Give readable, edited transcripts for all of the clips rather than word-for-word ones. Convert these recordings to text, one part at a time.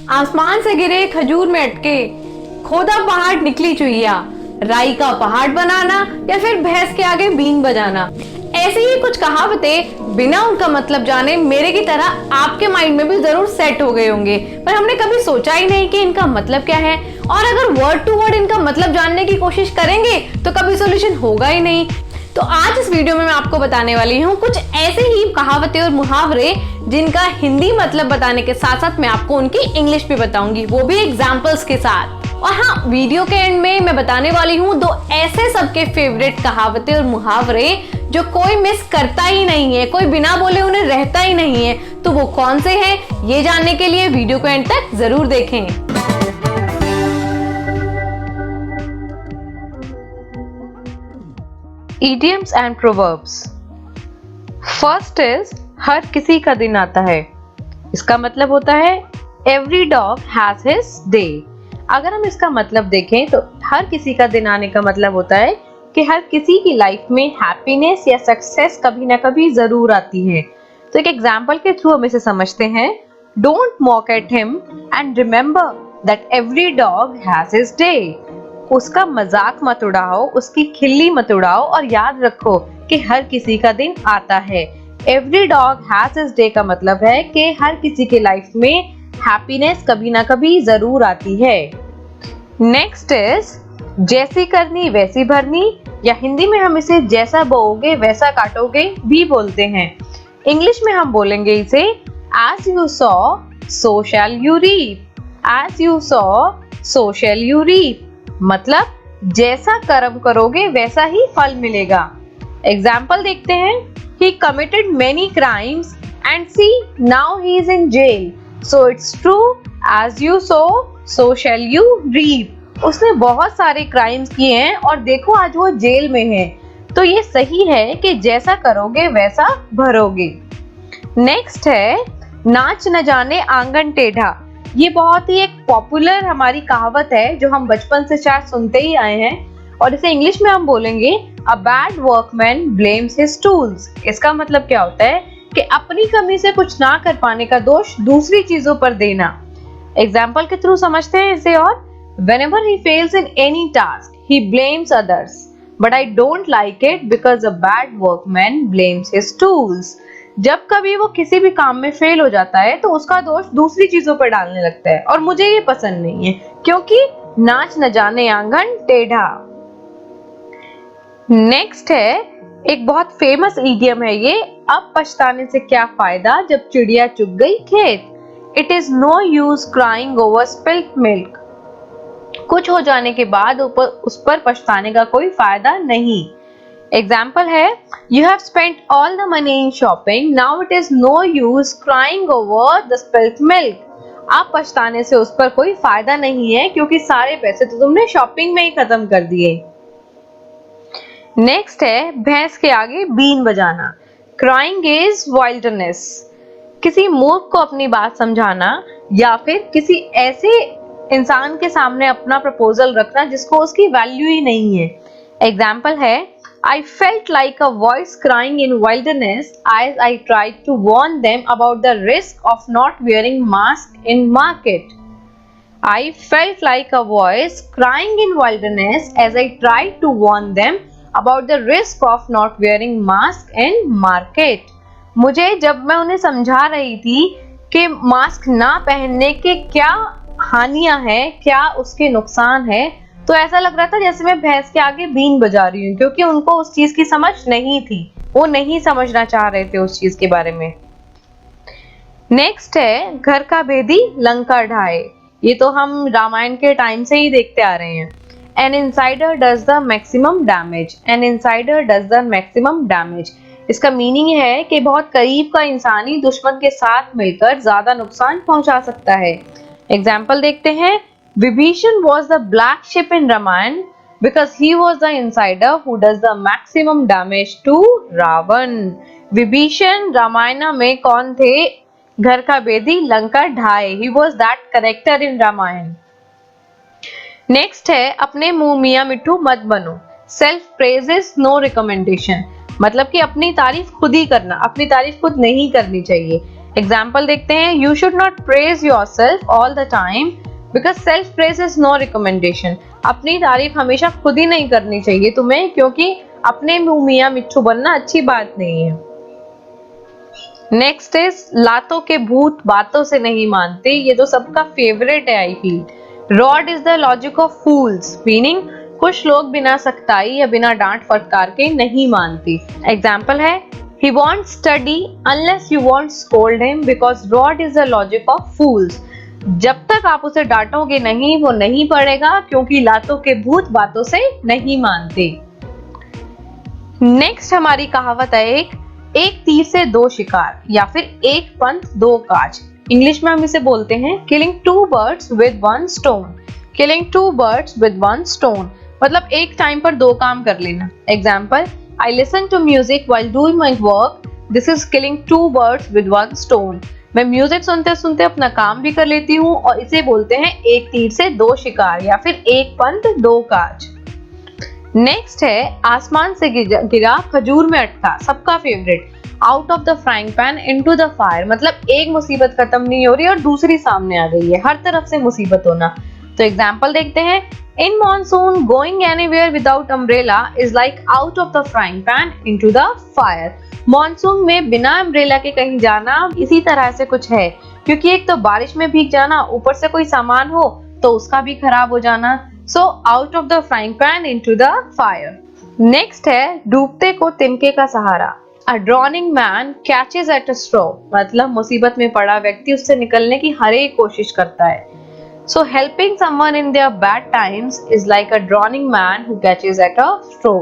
आसमान से गिरे खजूर में अटके, खोदा पहाड़ निकली चुहिया, राई का पहाड़ बनाना या फिर भैंस के आगे बीन बजाना। ऐसी ही कुछ कहावतें बिना उनका मतलब जाने मेरे की तरह आपके माइंड में भी जरूर सेट हो गए होंगे, पर हमने कभी सोचा ही नहीं कि इनका मतलब क्या है। और अगर वर्ड टू वर्ड इनका मतलब जानने की कोशिश करेंगे तो कभी सॉल्यूशन होगा ही नहीं। तो आज इस वीडियो में मैं आपको बताने वाली हूँ कुछ ऐसे ही कहावतें और मुहावरे जिनका हिंदी मतलब बताने के साथ साथ मैं आपको उनकी इंग्लिश भी बताऊंगी, वो भी एग्जाम्पल्स के साथ। और हाँ, वीडियो के एंड में मैं बताने वाली हूँ दो ऐसे सबके फेवरेट कहावतें और मुहावरे जो कोई मिस करता ही नहीं है, कोई बिना बोले उन्हें रहता ही नहीं है। तो वो कौन से हैं, ये जानने के लिए वीडियो को एंड तक जरूर देखें। Idioms and proverbs. First is हर किसी का दिन आता है। इसका मतलब होता है Every dog has his day. अगर हम इसका मतलब देखें तो हर किसी का दिन आने का मतलब होता है कि हर किसी की लाइफ में हैप्पीनेस या सक्सेस कभी ना कभी जरूर आती है। तो एक एग्जाम्पल के थ्रू हम इसे समझते हैं। Don't mock at him and remember that every dog has his day. उसका मजाक मत उड़ाओ, उसकी खिल्ली मत उड़ाओ और याद रखो कि हर किसी का दिन आता है। Every dog has his day का मतलब है कि हर किसी के लाइफ में हैप्पीनेस कभी ना कभी जरूर आती है। नेक्स्ट इज जैसी करनी वैसी भरनी, या हिंदी में हम इसे जैसा बोओगे वैसा काटोगे भी बोलते हैं। इंग्लिश में हम बोलेंगे इसे As you sow, so shall you reap. As you sow, so shall you reap. मतलब जैसा कर्म करोगे वैसा ही फल मिलेगा। एग्जाम्पल देखते हैं। He committed many crimes and see now he is in jail. So it's true, as you sow, so shall you reap. उसने बहुत सारे क्राइम्स किए हैं और देखो आज वो जेल में है। तो ये सही है कि जैसा करोगे वैसा भरोगे। नेक्स्ट है नाच न जाने आंगन टेढ़ा। ये बहुत ही एक पॉपुलर हमारी कहावत है जो हम बचपन से शायद सुनते ही आए हैं, और इसे इंग्लिश में हम बोलेंगे A bad workman blames his tools. इसका मतलब क्या होता है कि अपनी कमी से कुछ ना कर पाने का दोष दूसरी चीजों पर देना। एग्जाम्पल के थ्रू समझते हैं इसे। और Whenever he fails in any task, he blames others. But I don't like it because a bad workman blames his tools. जब कभी वो किसी भी काम में फेल हो जाता है तो उसका दोष दूसरी चीजों पर डालने लगता है, और मुझे ये पसंद नहीं है क्योंकि नाच न जाने आंगन टेढ़ा। नेक्स्ट है एक बहुत फेमस इडियम है ये, अब पछताने से क्या फायदा जब चिड़िया चुग गई खेत। It is no use crying over spilled milk. कुछ हो जाने के बाद उस पर पछताने का कोई फायदा नहीं। एग्जाम्पल है You have spent all the money in shopping, now it is no use crying over the spilt milk. आप पछताने से उस पर कोई फायदा नहीं है क्योंकि सारे पैसे तो तुमने शॉपिंग में ही खत्म कर दिए। नेक्स्ट है भैंस के आगे बीन बजाना। Crying is wilderness. किसी मूर्ख को अपनी बात समझाना या फिर किसी ऐसे इंसान के सामने अपना प्रपोजल रखना जिसको उसकी वैल्यू ही नहीं है। एग्जाम्पल है I felt like a voice crying in wilderness as I tried to warn them about the risk of not wearing mask in market. I felt like a voice crying in wilderness as I tried to warn them about the risk of not wearing mask in market. मुझे जब मैं उन्हें समझा रही थी कि mask ना पहनने के क्या हानियां हैं, क्या उसके नुकसान है, तो ऐसा लग रहा था जैसे मैं भैंस के आगे बीन बजा रही हूँ, क्योंकि उनको उस चीज की समझ नहीं थी, वो नहीं समझना चाह रहे थे उस चीज के बारे में। नेक्स्ट है घर का भेदी लंका ढाए। ये तो हम रामायण के टाइम से ही देखते आ रहे हैं। An insider does the maximum damage. An insider does the maximum damage. इसका मीनिंग है कि बहुत करीब का इंसान ही दुश्मन के साथ मिलकर ज्यादा नुकसान पहुंचा सकता है। एग्जाम्पल देखते हैं। Vibhishan was the black sheep in Ramayana because he was the insider who does the maximum damage to Ravan. Vibhishan Ramayan में कौन थे? घर का भेदी लंका ढाए। He was that character in Ramayan. Next है अपने मुंह मियां मिट्ठू मत बनो। Self praise is no recommendation. मतलब कि अपनी तारीफ खुद ही करना, अपनी तारीफ खुद नहीं करनी चाहिए। एग्जाम्पल देखते हैं, you should not praise yourself all the time because self praise is no recommendation. अपनी तारीफ हमेशा खुद ही नहीं करनी चाहिए तुम्हें, क्योंकि अपने मुंह मियां मिट्ठू बनना अच्छी बात नहीं है। नेक्स्ट इज लातों के भूत बातों से नहीं मानते। ये तो सबका फेवरेट है I feel. Rod is the logic of fools, meaning कुछ लोग बिना सख्ताई या बिना डांट फटकार के नहीं मानते। एग्जाम्पल है, he won't study unless you won't scold him because rod is the logic of fools। जब तक आप उसे डांटोगे नहीं वो नहीं पढ़ेगा, क्योंकि लातों के भूत बातों से नहीं मानते। नेक्स्ट हमारी कहावत है एक तीर से दो शिकार या फिर एक पंथ दो काज। इंग्लिश में हम इसे बोलते हैं killing two birds with one stone. Killing two birds with one stone मतलब एक टाइम पर दो काम कर लेना। Example, I listen to music while doing my work. This is killing two birds with one stone। मैं म्यूजिक सुनते सुनते अपना काम भी कर लेती हूँ और इसे बोलते हैं एक तीर से दो शिकार या फिर एक पंथ दो काज। नेक्स्ट है आसमान से गिरा खजूर में अटका, सबका favourite. Out of the frying pan into the fire मतलब एक मुसीबत खत्म नहीं हो रही और दूसरी सामने आ गई है, हर तरफ से मुसीबत होना। तो एग्जाम्पल देखते हैं, In monsoon, going anywhere without umbrella is like out of the frying pan into the fire। Monsoon में बिना अम्ब्रेला के कहीं जाना इसी तरह से कुछ है, क्योंकि एक तो बारिश में भीग जाना, ऊपर से कोई सामान हो तो उसका भी खराब हो जाना। So out of the frying pan into the fire। Next है डूबते को तिनके का सहारा। A drowning man catches at a straw मतलब मुसीबत में पड़ा व्यक्ति उससे निकलने की हर एक कोशिश करता है। So helping someone in their bad times is like a drowning man who catches at a straw।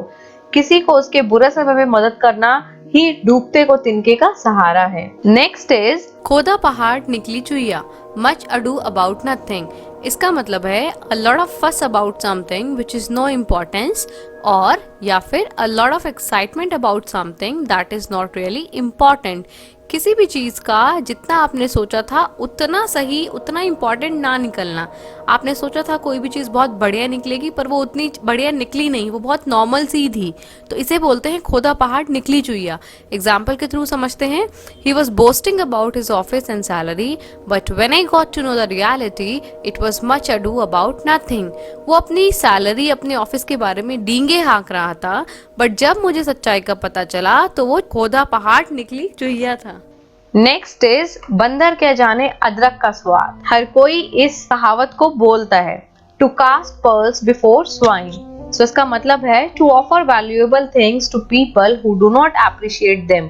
किसी को उसके बुरे समय में मदद करना ही डूबते को तिनके का सहारा है। नेक्स्ट इज खोदा पहाड़ निकली Chuiya, much ado about nothing. इसका मतलब है a lot of fuss about something which is no importance, और या फिर a lot of excitement about something that is not really important। किसी भी चीज का जितना आपने सोचा था उतना सही उतना इम्पोर्टेंट ना निकलना। आपने सोचा था कोई भी चीज बहुत बढ़िया निकलेगी पर वो उतनी बढ़िया निकली नहीं, वो बहुत नॉर्मल सी थी, तो इसे बोलते हैं खोदा पहाड़ निकली चुईया। एग्जाम्पल के थ्रू समझते हैं, he was boasting about his office and salary but when I got to know the reality it was much ado about nothing. वो अपनी सैलरी अपने ऑफिस के बारे में डींगे हाँक रहा था, बट जब मुझे सच्चाई का पता चला तो वो खोदा पहाड़ निकली चुईया था। नेक्स्ट इज बंदर क्या जाने अदरक का स्वाद। हर कोई इस कहावत को बोलता है, to cast pearls before swine. So इसका मतलब है to offer valuable things to people who do not appreciate them.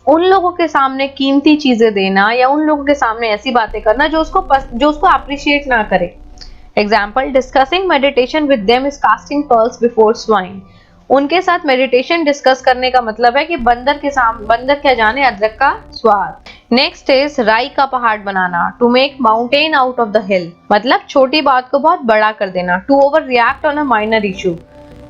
उन लोगों के सामने कीमती चीजें देना या उन लोगों के सामने ऐसी बातें करना जो उसको अप्रिशिएट ना करे। Example, discussing meditation with them is casting pearls before swine. उनके साथ मेडिटेशन डिस्कस करने का मतलब है कि बंदर क्या जाने अदरक का स्वाद। नेक्स्ट इज राई का पहाड़ बनाना, to make mountain out of the hill मतलब छोटी बात को बहुत बड़ा कर देना, to overreact on a minor issue.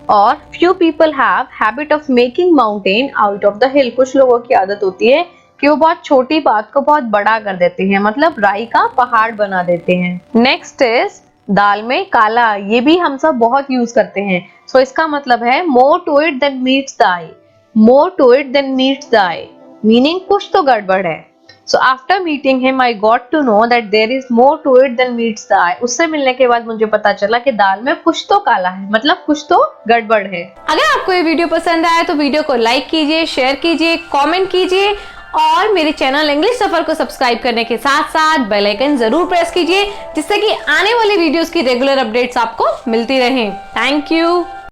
और few people have habit of making mountain out of the hill. कुछ लोगों की आदत होती है कि वो बहुत छोटी बात को बहुत बड़ा कर देते हैं, मतलब राई का पहाड़ बना देते हैं। नेक्स्ट इज दाल में काला, ये भी हम सब बहुत यूज करते हैं। सो इसका मतलब है more to it than meets the eye. More to it than meets the eye meaning कुछ तो गड़बड़ है। So after meeting him I got to know that there is more to it than meets the eye. उससे मिलने के बाद मुझे पता चला कि दाल में कुछ तो काला है, मतलब कुछ तो गड़बड़ है। अगर आपको ये वीडियो पसंद आया तो वीडियो को लाइक कीजिए, शेयर कीजिए, कमेंट कीजिए और मेरे चैनल इंग्लिश सफर को सब्सक्राइब करने के साथ साथ बेल आइकन जरूर प्रेस कीजिए, जिससे कि आने वाली वीडियोस की रेगुलर अपडेट्स आपको मिलती रहें। Thank you.